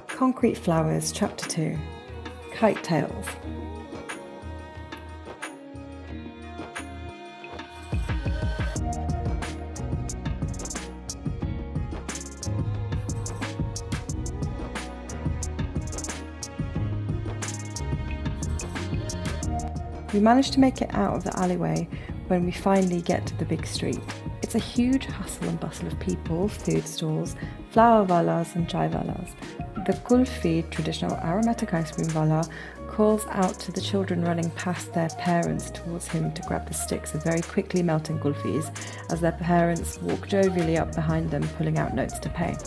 Concrete Flowers, Chapter 2, Kite Tales. We manage to make it out of the alleyway when we finally get to the big street. It's a huge hustle and bustle of people, food stalls, flower vallas and chai vallas. The kulfi, traditional aromatic ice cream valla, calls out to the children running past their parents towards him to grab the sticks of very quickly melting kulfis as their parents walk jovially up behind them pulling out notes to pay.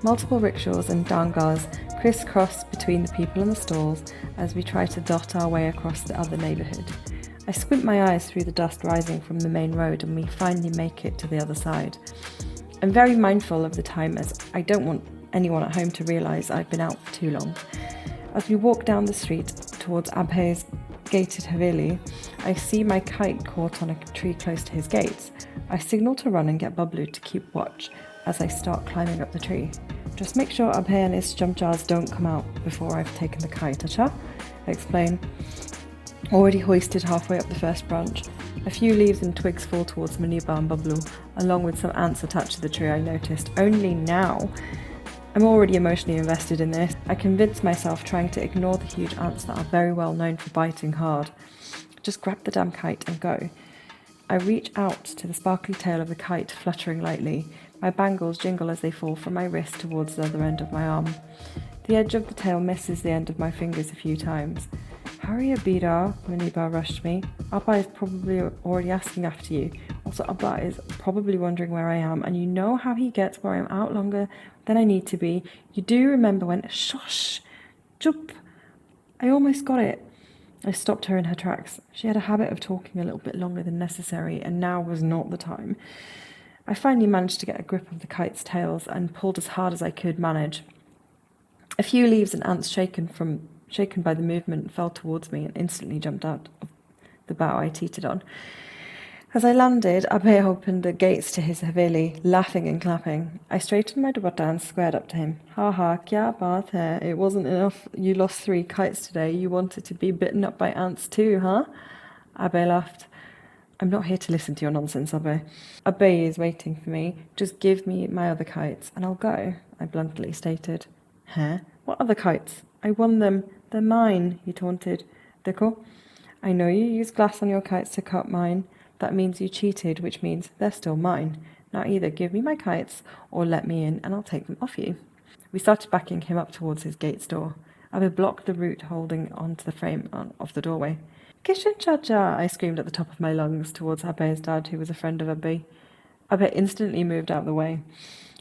Multiple rickshaws and dangas crisscross between the people and the stalls as we try to dot our way across the other neighbourhood. I squint my eyes through the dust rising from the main road and we finally make it to the other side. I'm very mindful of the time as I don't want anyone at home to realise I've been out too long. As we walk down the street towards Abhay's gated haveli, I see my kite caught on a tree close to his gates. I signal to run and get Babblu to keep watch as I start climbing up the tree. Just make sure Abhay and his chamchas don't come out before I've taken the kite, Chacha, I explain. Already hoisted halfway up the first branch. A few leaves and twigs fall towards Munibah and Babblu, along with some ants attached to the tree I noticed only now. I'm already emotionally invested in this. I convince myself trying to ignore the huge ants that are very well known for biting hard. Just grab the damn kite and go. I reach out to the sparkly tail of the kite fluttering lightly. My bangles jingle as they fall from my wrist towards the other end of my arm. The edge of the tail misses the end of my fingers a few times. Hurry, Abida, Munibah rushed me. Abba is probably already asking after you. Also, Abba is probably wondering where I am, and you know how he gets where I'm out longer than I need to be. You do remember when... Shush! Jup! I almost got it. I stopped her in her tracks. She had a habit of talking a little bit longer than necessary, and now was not the time. I finally managed to get a grip of the kite's tails and pulled as hard as I could manage. A few leaves and ants shaken by the movement fell towards me and instantly jumped out of the bough I teetered on. As I landed, Abhay opened the gates to his haveli, laughing and clapping. I straightened my dupatta and squared up to him. Ha ha, kya baat hai? It wasn't enough you lost 3 kites today. You wanted to be bitten up by ants too, huh? Abhay laughed. I'm not here to listen to your nonsense, Abhay. Abhay is waiting for me. Just give me my other kites and I'll go, I bluntly stated. Huh? What other kites? I won them. They're mine, he taunted. Dekho, I know you used glass on your kites to cut mine. That means you cheated, which means they're still mine. Now either give me my kites or let me in and I'll take them off you. We started backing him up towards his gate's door. Abhay blocked the route holding onto the frame of the doorway. Kishen Chacha, I screamed at the top of my lungs towards Abhay's dad, who was a friend of Abhay. Abhay instantly moved out of the way.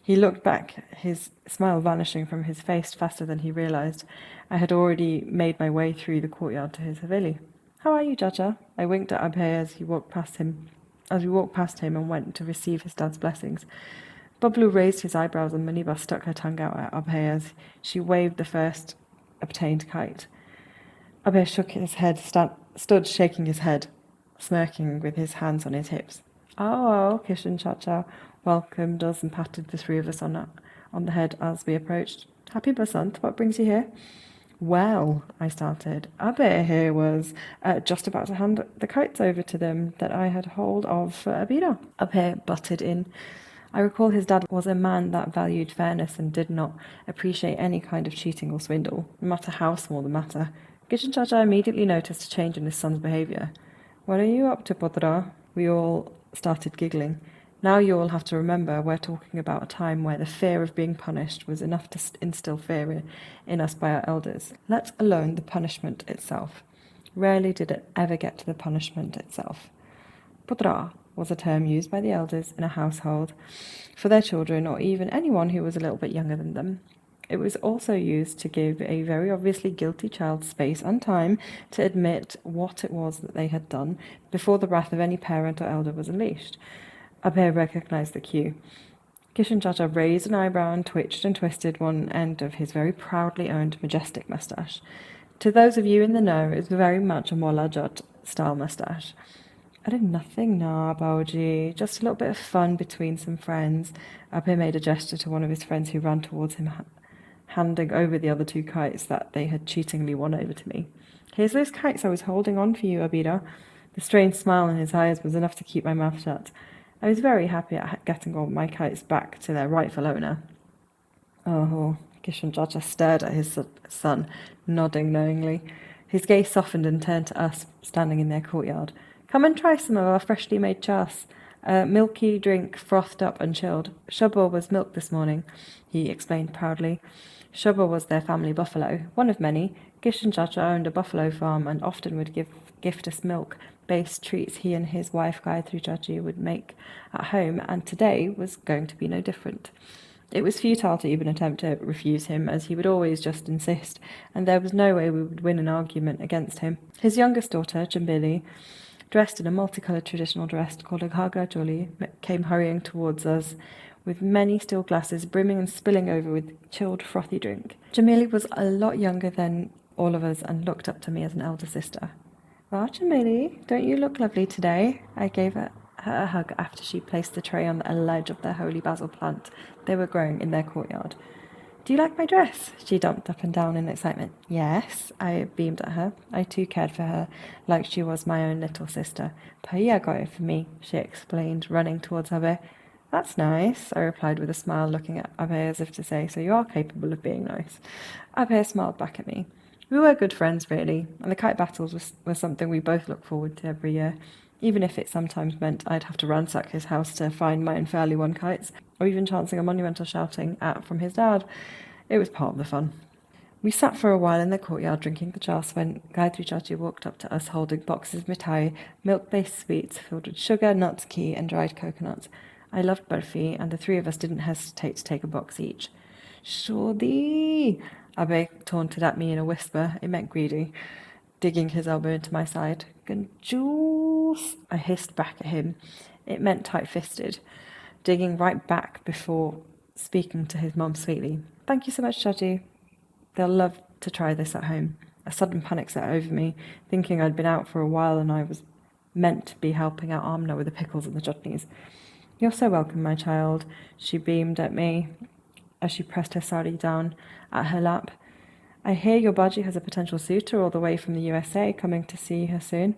He looked back, his smile vanishing from his face faster than he realised. I had already made my way through the courtyard to his haveli. How are you, Chacha? I winked at Abhay as we walked past him and went to receive his dad's blessings. Babblu raised his eyebrows and Munibah stuck her tongue out at Abhay as she waved the first obtained kite. Abhay shook his head, stood shaking his head, smirking with his hands on his hips. Oh, Kishen Chacha welcomed us and patted the 3 of us on the head as we approached. Happy Basant, what brings you here? Well, I started. Abhay here was just about to hand the kites over to them that I had hold of for Abida. Abhay butted in. I recall his dad was a man that valued fairness and did not appreciate any kind of cheating or swindle, no matter how small the matter. Kishen Chacha immediately noticed a change in his son's behaviour. What are you up to, Potra? We all started giggling. Now you all have to remember we're talking about a time where the fear of being punished was enough to instill fear in us by our elders, let alone the punishment itself. Rarely did it ever get to the punishment itself. Potra was a term used by the elders in a household for their children or even anyone who was a little bit younger than them. It was also used to give a very obviously guilty child space and time to admit what it was that they had done before the wrath of any parent or elder was unleashed. Abhay recognised the cue. Kishen Chacha raised an eyebrow and twitched and twisted one end of his very proudly owned majestic moustache. To those of you in the know, it was very much a Molla Jat style moustache. I did nothing, nah, Bauji. Just a little bit of fun between some friends. Abhay made a gesture to one of his friends who ran towards him, handing over the other 2 kites that they had cheatingly won over to me. Here's those kites I was holding on for you, Abida. The strange smile in his eyes was enough to keep my mouth shut. I was very happy at getting all my kites back to their rightful owner. Oh, Kishen Chacha stared at his son, nodding knowingly. His gaze softened and turned to us, standing in their courtyard. Come and try some of our freshly made chas. A milky drink, frothed up and chilled. Shubba was milked this morning, he explained proudly. Shubba was their family buffalo, one of many. Kishen Chacha owned a buffalo farm and often would gift us milk-based treats he and his wife Gayatri Chachi would make at home, and today was going to be no different. It was futile to even attempt to refuse him, as he would always just insist, and there was no way we would win an argument against him. His youngest daughter, Chambeli, dressed in a multicoloured traditional dress called a Joli, came hurrying towards us, with many steel glasses brimming and spilling over with chilled, frothy drink. Chambeli was a lot younger than all of us and looked up to me as an elder sister. Well, Chambeli, don't you look lovely today? I gave her a hug after she placed the tray on a ledge of their holy basil plant they were growing in their courtyard. Do you like my dress? She jumped up and down in excitement. Yes, I beamed at her. I too cared for her, like she was my own little sister. Paya got it for me, she explained, running towards Abhay. That's nice, I replied with a smile, looking at Abhay as if to say, so you are capable of being nice. Abhay smiled back at me. We were good friends, really, and the kite battles were something we both look forward to every year, even if it sometimes meant I'd have to ransack his house to find my unfairly won kites, or even chancing a monumental shouting at from his dad. It was part of the fun. We sat for a while in the courtyard drinking the jas when Gayatri Chachi walked up to us holding boxes of mithai, milk-based sweets filled with sugar, nuts, ghee and dried coconuts. I loved barfi, and the 3 of us didn't hesitate to take a box each. Shodi! Abhay taunted at me in a whisper. It meant greedy, digging his elbow into my side. Ganjoos! I hissed back at him. It meant tight-fisted, digging right back before speaking to his mum sweetly. Thank you so much, Chachi. They'll love to try this at home. A sudden panic set over me, thinking I'd been out for a while and I was meant to be helping out Amna with the pickles and the chutneys. You're so welcome, my child, she beamed at me as she pressed her sari down at her lap. I hear your Baji has a potential suitor all the way from the USA coming to see her soon.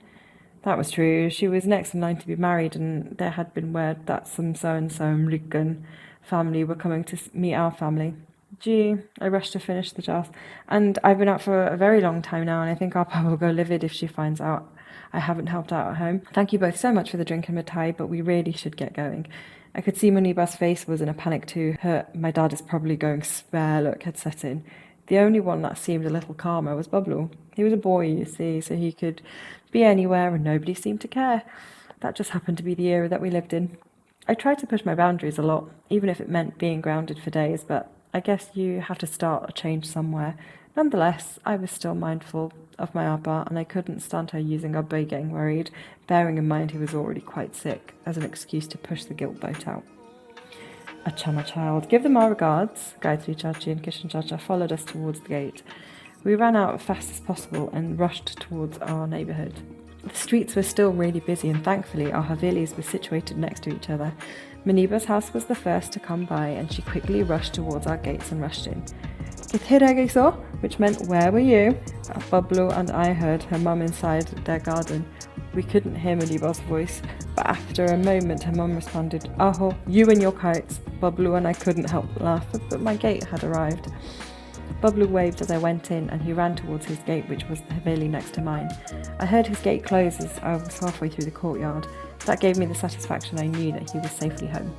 That was true. She was next in line to be married, and there had been word that some so-and-so Mrigan family were coming to meet our family. Gee, I rushed to finish the jas. And I've been out for a very long time now, and I think our papa will go livid if she finds out I haven't helped out at home. Thank you both so much for the drink and mithai, but we really should get going. I could see Munibah's face was in a panic too. My dad is probably going spare look had set in. The only one that seemed a little calmer was Babblu. He was a boy, you see, so he could be anywhere and nobody seemed to care. That just happened to be the era that we lived in. I tried to push my boundaries a lot, even if it meant being grounded for days, but I guess you have to start a change somewhere. Nonetheless, I was still mindful of my Abba, and I couldn't stand her using Abhay getting worried, bearing in mind he was already quite sick, as an excuse to push the guilt boat out. Acha, my child, give them our regards. Gayatri Chachi and Kishen Chacha followed us towards the gate. We ran out as fast as possible and rushed towards our neighbourhood. The streets were still really busy, and thankfully our Havelis were situated next to each other. Munibah's house was the first to come by, and she quickly rushed towards our gates and rushed in. Kite, which meant where were you? Babblu and I heard her mum inside their garden. We couldn't hear Munibah's voice, but after a moment her mum responded, Aho, you and your kites. Babblu and I couldn't help but laugh, but my gate had arrived. Babblu waved as I went in, and he ran towards his gate, which was the Haveli next to mine. I heard his gate close as I was halfway through the courtyard. That gave me the satisfaction I knew that he was safely home.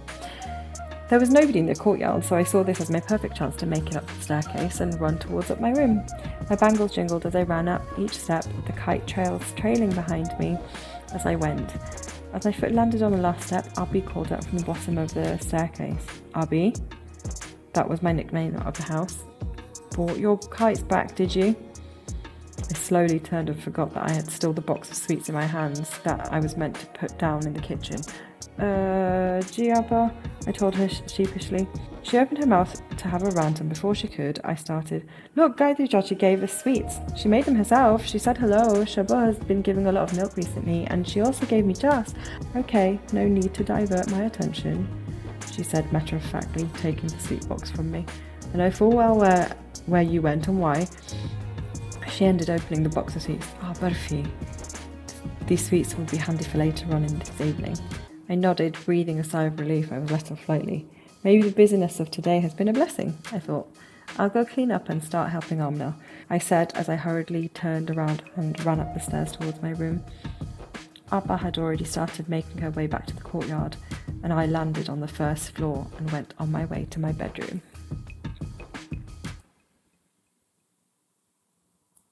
There was nobody in the courtyard, so I saw this as my perfect chance to make it up the staircase and run towards up my room. My bangles jingled as I ran up each step, the kite trails trailing behind me as I went. As my foot landed on the last step, Abby called out from the bottom of the staircase. Abby? That was my nickname of the house. Brought your kites back, did you? I slowly turned and forgot that I had still the box of sweets in my hands that I was meant to put down in the kitchen. Gee, Abba, I told her sheepishly. She opened her mouth to have a rant, and before she could, I started. Look, Gayatri Chachi gave us sweets. She made them herself. She said hello. Shaba has been giving a lot of milk recently, and she also gave me just. Okay, no need to divert my attention, she said matter-of-factly, taking the sweet box from me. I know full well where you went and why. She ended opening the box of sweets. Barfi. These sweets will be handy for later on in this evening. I nodded, breathing a sigh of relief. I was let off lightly. Maybe the busyness of today has been a blessing, I thought. I'll go clean up and start helping Amna, I said as I hurriedly turned around and ran up the stairs towards my room. Abba had already started making her way back to the courtyard, and I landed on the first floor and went on my way to my bedroom.